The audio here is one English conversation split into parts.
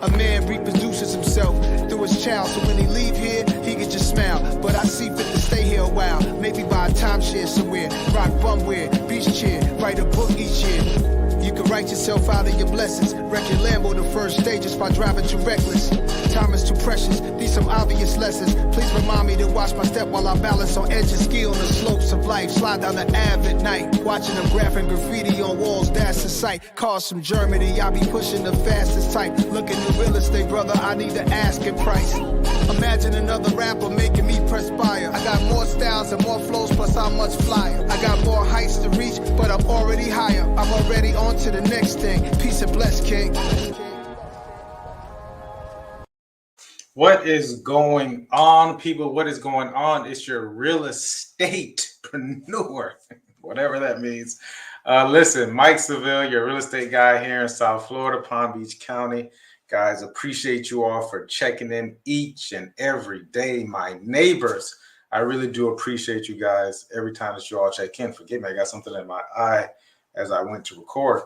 A man reproduces himself through his child, so when he leave here, he can just smile. But I see fit to stay here a while, maybe buy a timeshare somewhere, rock bumwear, beach chair, write a book each year. You can write yourself out of your blessings. Wreck your Lambo the first stages by driving too reckless. Time is too precious, these some obvious lessons. Please remind me to watch my step while I balance on edges. Ski on the slopes of life, slide down the Ave at night. Watching them graphing graffiti on walls, that's the sight. Cars from Germany, I be pushing the fastest type. Looking at real estate, brother, I need the asking price. Imagine another rapper making me perspire. I got more styles and more flows, plus I'm much flyer. I got more heights to reach, but I'm already higher. I'm already on to the next thing. Peace and bless, King. What is going on, people? What is going on? It's your real estate-preneur, whatever that means. Listen, Mike Seville, your real estate guy here in South Florida, Palm Beach County. Guys, appreciate you all for checking in each and every day. My neighbors, I really do appreciate you guys every time that you all check in. Forgive me, I got something in my eye as I went to record.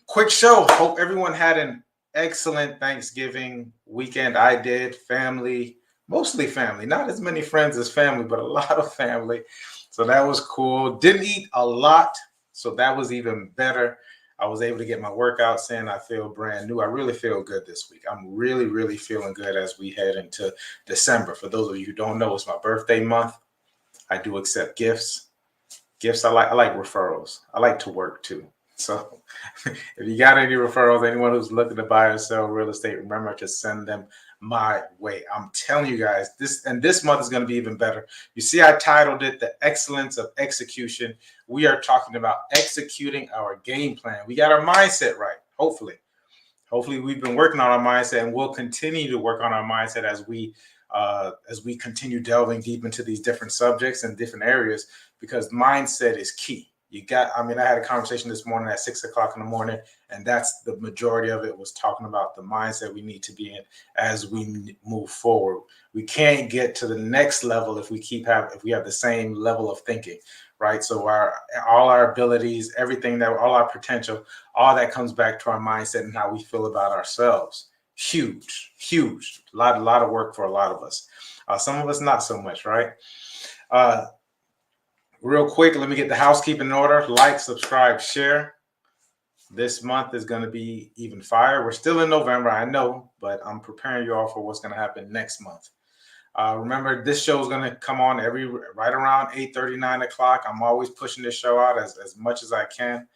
Quick show. Hope everyone had an excellent Thanksgiving weekend. I did. Family, mostly family. Not as many friends as family, but a lot of family. So that was cool. Didn't eat a lot, so that was even better. I was able to get my workouts in. I feel brand new. I really feel good this week. I'm really, really feeling good as we head into December. For those of you who don't know, it's my birthday month. I do accept gifts. I like referrals. I like to work too. So if you got any referrals, anyone who's looking to buy or sell real estate, remember to send them my way. I'm telling you guys, this month is going to be even better. You see, I titled it The Excellence of Execution. We are talking about executing our game plan. We got our mindset right, hopefully. Hopefully we've been working on our mindset, and we'll continue to work on our mindset as we continue delving deep into these different subjects and different areas, because mindset is key. I had a conversation this morning at 6 o'clock in the morning, and that's the majority of it, was talking about the mindset we need to be in as we move forward. We can't get to the next level if we have the same level of thinking, right? So all our abilities, all our potential, all that comes back to our mindset and how we feel about ourselves. Huge. A lot of work for a lot of us. Some of us not so much, right? Real quick, let me get the housekeeping in order. Like, subscribe, share. This month is going to be even fire. We're still in November, I know, but I'm preparing you all for what's going to happen next month. Remember, this show is going to come on right around 8:30, 9 o'clock. I'm always pushing this show out as much as I can.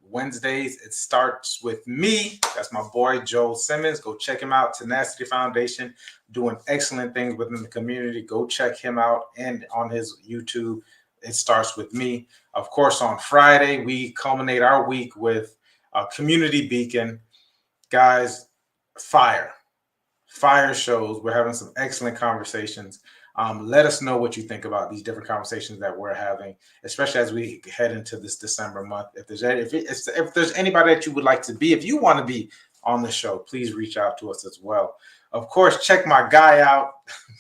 Wednesdays, it starts with me. That's my boy, Joel Simmons. Go check him out. Tenacity Foundation, doing excellent things within the community. Go check him out, and on his YouTube, It Starts With Me. Of course, on Friday, we culminate our week with Community Beacon. Guys, fire shows. We're having some excellent conversations. Let us know what you think about these different conversations that we're having, especially as we head into this December month. If there's anybody that you would like to be, if you want to be on the show, please reach out to us as well. Of course, check my guy out,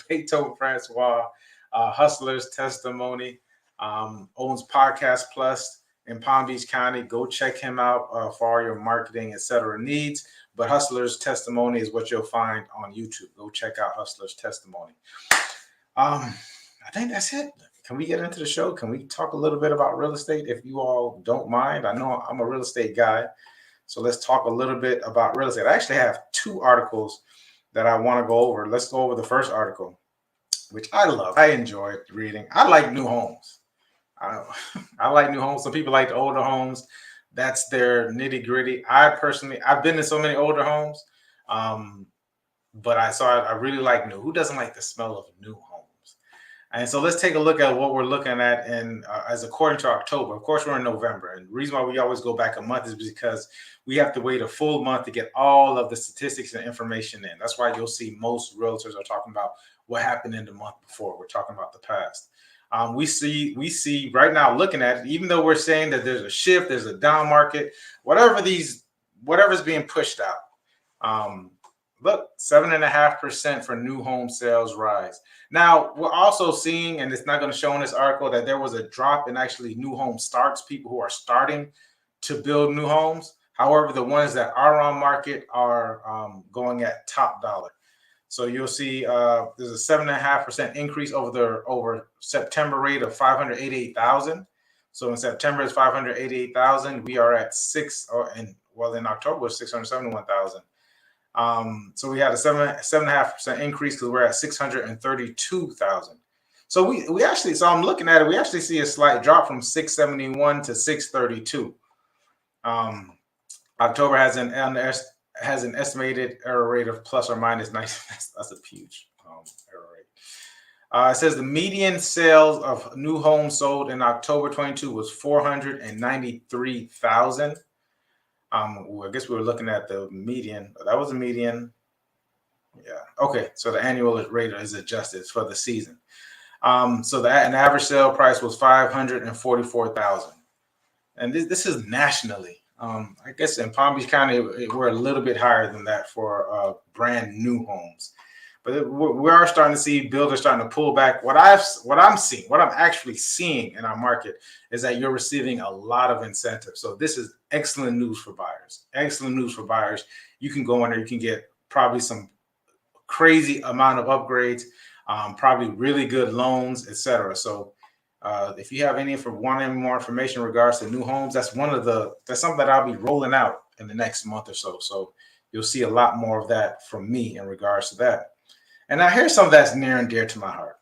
Beethoven Francois, Hustler's Testimony, owns Podcast Plus in Palm Beach County. Go check him out for all your marketing, etc. needs. But Hustler's Testimony is what you'll find on YouTube. Go check out Hustler's Testimony. I think that's it. Can we get into the show? Can we talk a little bit about real estate, if you all don't mind? I know I'm a real estate guy, so let's talk a little bit about real estate. I actually have two articles that I want to go over. Let's go over the first article, which I love. I enjoy reading. I like new homes. I like new homes. Some people like the older homes. That's their nitty gritty. I've been in so many older homes, but I really like new. Who doesn't like the smell of new homes? And so let's take a look at what we're looking at as according to October. Of course, we're in November, and the reason why we always go back a month is because we have to wait a full month to get all of the statistics and information in. That's why you'll see most realtors are talking about what happened in the month before. We're talking about the past. We see right now, looking at it, even though we're saying that there's a shift, there's a down market, whatever's being pushed out. Look, 7.5% for new home sales rise. Now, we're also seeing, and it's not going to show in this article, that there was a drop in actually new home starts, people who are starting to build new homes. However, the ones that are on market are going at top dollar. So you'll see there's a 7.5% increase over September rate of 588,000. So in September it's 588,000. We are at in October it's 671,000. So we had a 7.5% increase because we're at 632,000. So we actually, so I'm looking at it, we actually see a slight drop from 671 to 632. October has an estimated error rate of plus or minus 90. That's a huge error rate. It says the median sales of new homes sold in October 22 was 493,000. I guess we were looking at the median. That was the median. Yeah. Okay. So the annual rate is adjusted for the season. So an average sale price was 544,000, and this is nationally. I guess in Palm Beach County we're a little bit higher than that for brand new homes, but we are starting to see builders starting to pull back. What I'm actually seeing in our market is that you're receiving a lot of incentives. So this is excellent news for buyers. Excellent news for buyers. You can go in there, you can get probably some crazy amount of upgrades. Probably really good loans, etc. So if you have any wanting more information in regards to new homes, that's something that I'll be rolling out in the next month or so. So you'll see a lot more of that from me in regards to that. And now here's something that's near and dear to my heart.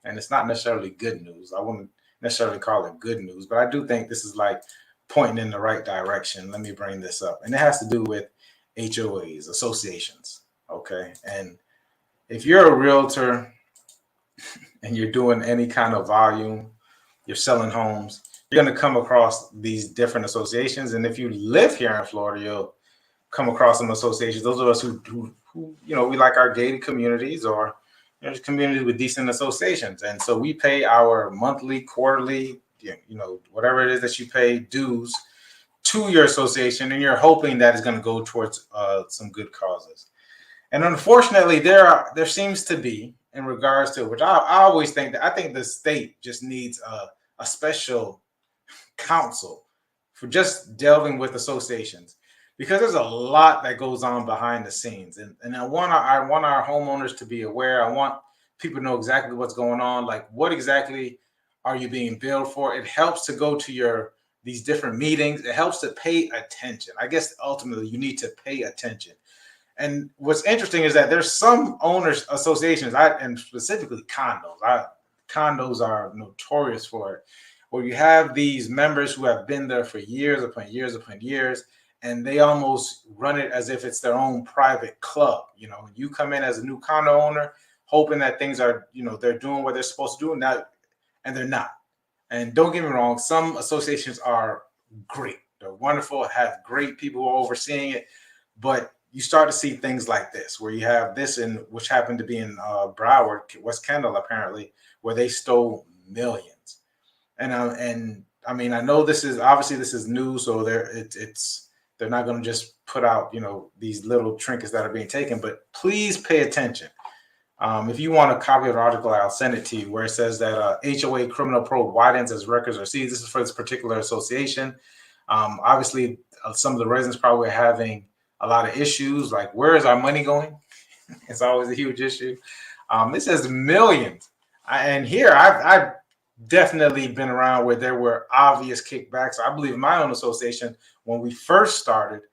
And it's not necessarily good news. I wouldn't necessarily call it good news, but I do think this is like pointing in the right direction. Let me bring this up. And it has to do with HOAs, associations. Okay. And if you're a realtor and you're doing any kind of volume, you're selling homes, you're going to come across these different associations. And if you live here in Florida, you'll come across some associations. Those of us who we like our gated communities or communities with decent associations. And so we pay our monthly, quarterly, whatever it is that you pay dues to your association, and you're hoping that it's going to go towards some good causes. And unfortunately, there seems to be, in regards to which I always think that I think the state just needs a special counsel for just delving with associations, because there's a lot that goes on behind the scenes. And I want our homeowners to be aware. I want people to know exactly what's going on. Like, what exactly are you being billed for? It helps to go to these different meetings. It helps to pay attention. I guess ultimately you need to pay attention. And what's interesting is that there's some owners associations, and specifically condos. Condos are notorious for it, where you have these members who have been there for years upon years upon years, and they almost run it as if it's their own private club. You come in as a new condo owner, hoping that things are, they're doing what they're supposed to do, and they're not. And don't get me wrong, some associations are great. They're wonderful, have great people who are overseeing it, but you start to see things like this, where you have this, which happened to be in Broward, West Kendall, apparently, where they stole millions. And I mean, I know this is new, so they're not going to just put out these little trinkets that are being taken. But please pay attention. If you want a copy of the article, I'll send it to you, where it says that HOA criminal probe widens as records are seized. This is for this particular association. Obviously, some of the residents probably are having a lot of issues, like, where is our money going? It's always a huge issue. It says millions. And here I've definitely been around where there were obvious kickbacks. I believe in my own association, when we first started,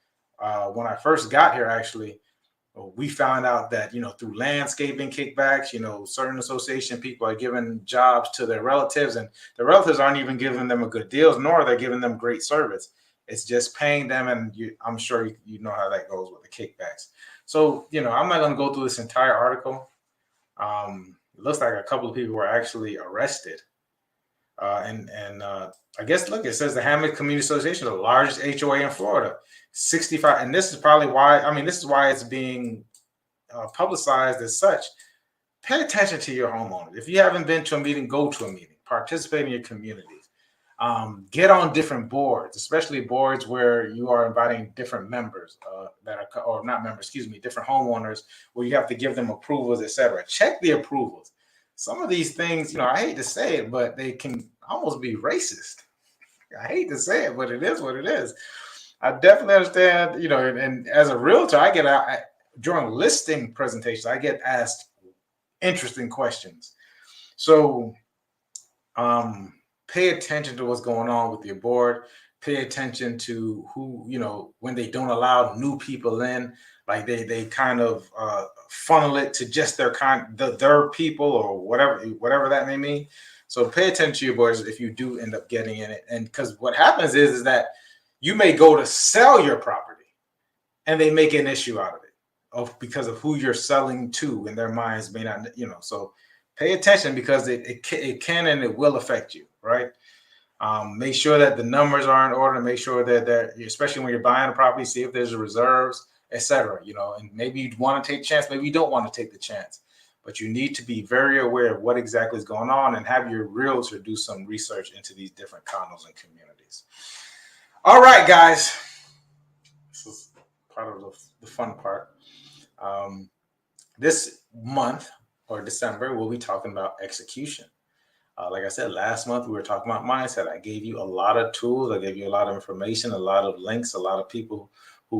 when I first got here, actually, we found out that, through landscaping kickbacks, certain association people are giving jobs to their relatives, and the relatives aren't even giving them a good deals, nor are they giving them great service. It's just paying them, and I'm sure you know how that goes with the kickbacks. So, I'm not going to go through this entire article. It looks like a couple of people were actually arrested. And I guess, look, it says the Hamlet Community Association, the largest HOA in Florida, 65. And this is probably why, this is why it's being publicized as such. Pay attention to your homeowners. If you haven't been to a meeting, go to a meeting, participate in your communities. Get on different boards, especially boards where you are inviting different members different homeowners, where you have to give them approvals, etc. Check the approvals. Some of these things, I hate to say it, but they can almost be racist. I hate to say it, but it is what it is. I definitely understand, and as a realtor, during listing presentations, I get asked interesting questions. So pay attention to what's going on with your board. Pay attention to who, when they don't allow new people in, like they kind of funnel it to just their people or whatever that may mean. So pay attention to your boards if you do end up getting in it. And because what happens is that you may go to sell your property and they make an issue out of it because of who you're selling to, and their minds may not, so pay attention because it can and it will affect you, right? Make sure that the numbers are in order. Make sure that especially when you're buying a property, see if there's reserves, etc. And maybe you want to take the chance, maybe you don't want to take the chance, but you need to be very aware of what exactly is going on and have your realtor do some research into these different condos and communities. All right, guys, this is part of the fun part. This month or December, we'll be talking about execution. Like I said, last month we were talking about mindset. I gave you a lot of tools. I gave you a lot of information, a lot of links, a lot of people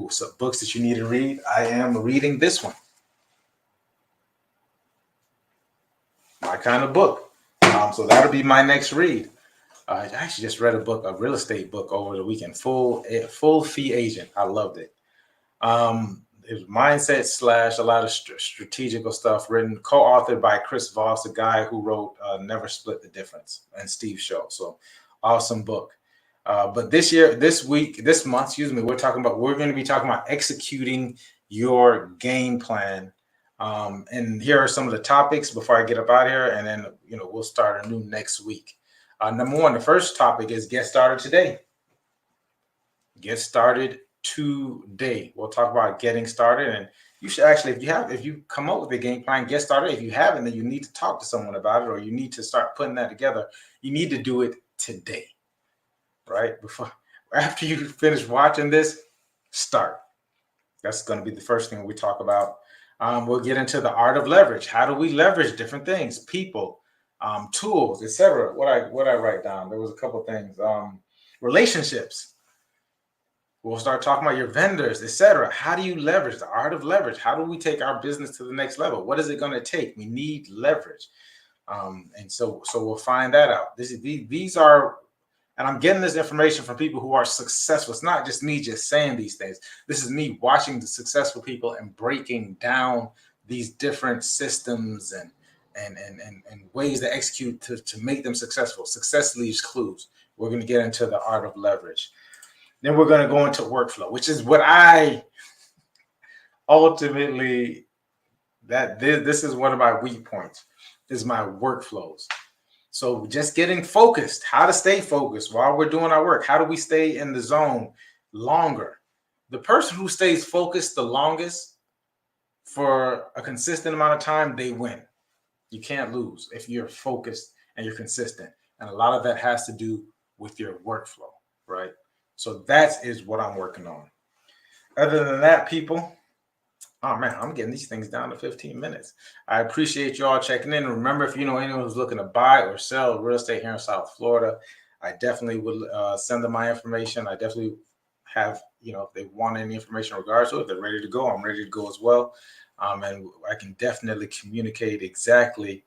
some books that you need to read. I am reading this one. My kind of book. So that'll be my next read. I actually just read a real estate book over the weekend, Full Fee Agent. I loved it. It was mindset / a lot of strategical stuff written, co-authored by Chris Voss, the guy who wrote Never Split the Difference, and Steve Show. So awesome book. But this month, we're going to be talking about executing your game plan. And here are some of the topics before I get up out of here, and then we'll start anew next week. Number one, the first topic is get started today. Get started today. We'll talk about getting started, and you should actually, if you come up with a game plan, get started. If you haven't, then you need to talk to someone about it, or you need to start putting that together. You need to do it today, right? After you finish watching this, start. That's going to be the first thing we talk about. We'll get into the art of leverage. How do we leverage different things, people, tools, etc. What I write down, there was a couple of things. Relationships. We'll start talking about your vendors, etc. How do you leverage? The art of leverage. How do we take our business to the next level? What is it going to take? We need leverage. And so we'll find that out. These are, and I'm getting this information from people who are successful. It's not just me just saying these things. This is me watching the successful people and breaking down these different systems and ways to execute to make them successful. Success leaves clues. We're going to get into the art of leverage. Then we're going to go into workflow, which is what I ultimately, this is one of my weak points, is my workflows. So just getting focused, how to stay focused while we're doing our work. How do we stay in the zone longer? The person who stays focused the longest for a consistent amount of time, they win. You can't lose if you're focused and you're consistent. And a lot of that has to do with your workflow, right? So that is what I'm working on. Other than that, people, oh man, I'm getting these things down to 15 minutes. I appreciate you all checking in. Remember, if you know anyone who's looking to buy or sell real estate here in South Florida, I definitely would send them my information. I definitely have, if they want any information in regards to it, if they're ready to go, I'm ready to go as well. And I can definitely communicate exactly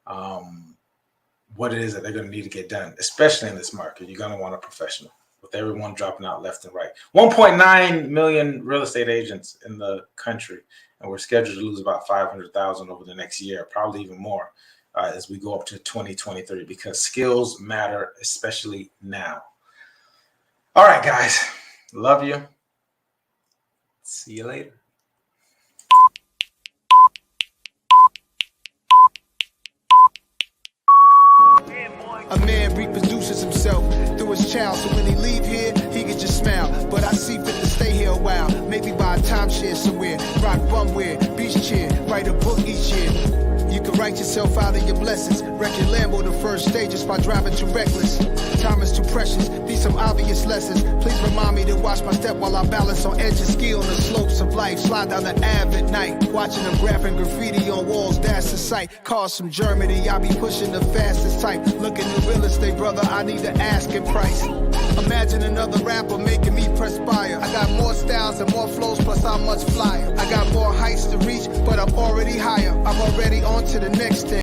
what it is that they're going to need to get done, especially in this market. You're going to want a professional. With everyone dropping out left and right. 1.9 million real estate agents in the country, and we're scheduled to lose about 500,000 over the next year, probably even more as we go up to 2023, because skills matter, especially now. All right, guys. Love you. See you later. A man reproduces himself through his child, so when he leave here, he can just smile. But I see fit to stay here a while, maybe buy a timeshare somewhere, rock bumware, beach chair, write a book each year. You can write yourself out of your blessings, wreck your Lambo the first stages by driving too reckless. Time is too precious, these some obvious lessons. Please remind me to watch my step while I balance on edge of ski on the slopes of life. Slide down the Ave at night, watching them graphing graffiti on walls, that's the sight. Cars from Germany, I be pushing the fastest type. Looking at real estate, brother, I need to ask in price. Imagine another rapper making me perspire. more styles and more flows, plus I'm much flyer. I got more heights to reach, but I'm already higher. I'm already on to the next thing.